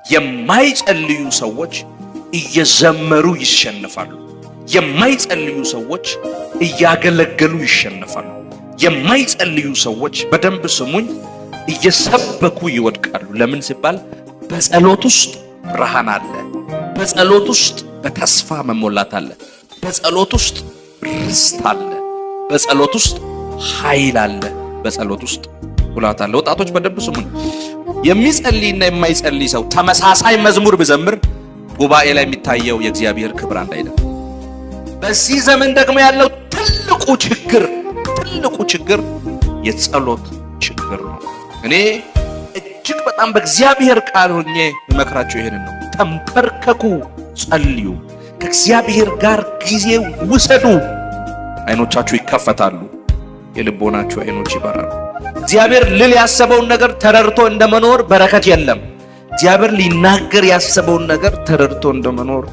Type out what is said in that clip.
የማይጸልዩ ሰዎች እየዘመሩ ይሸነፋሉ። የማይጸልዩ ሰዎች እያገለገሉ ይሸነፋሉ። የማይጸልዩ ሰዎች በደንብ ስሙኝ እየሰበኩ ይወድቃሉ። ለምን ሲባል በጸሎት ውስጥ ብርሃን አለ። በጸሎት ውስጥ በተስፋ መሞላት አለ። በጸሎት ውስጥ ርስት አለ። በጸሎት ውስጥ ኃይል አለ። በጸሎት ውስጥ ሙላት አለ። ወጣቶች በደንብ ስሙኝ። የሚጸልይና የማይጸልይ ሰው ተመሳሳይ መዝሙር ቢዘምር ጉባኤ ላይ የሚታየው የእግዚአብሔር ክብር አንድ አይደለም። በዚህ ዘመን ደግሞ ያለው ትልቁ ችግር የጸሎት ችግር ነው። እኔ እጅግ በጣም በእግዚአብሔር ቃል ሆኜ መመክራችሁ ይሄንን ነው። ተንበርከኩ፣ ጸልዩ፣ ከእግዚአብሔር ጋር ጊዜ ውሰዱ። አይኖቻችሁ ይከፈታሉ፣ የልቦናችሁ አይኖች ይበራሉ። እግዚአብሔር ልል ያሰበውን ነገር ተረድቶ እንደመኖር በረከት የለም። እግዚአብሔር ሊናገር ያሰበውን ነገር ተረድቶ እንደመኖር